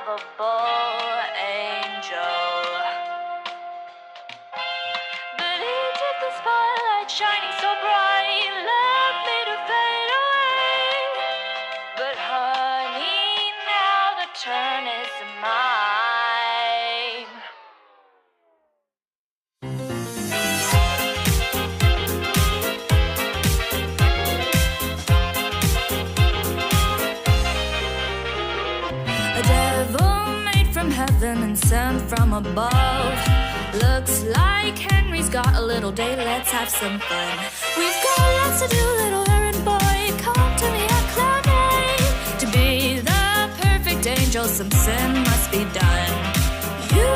lovable angel. But he took the spotlight shining so bright, left me to fade away. But honey, now the turn is mine. A devil made from heaven and sent from above. Looks like Henry's got a little day, let's have some fun. We've got lots to do, little errand boy, come to me at Cloud Nine. To be the perfect angel, some sin must be done. You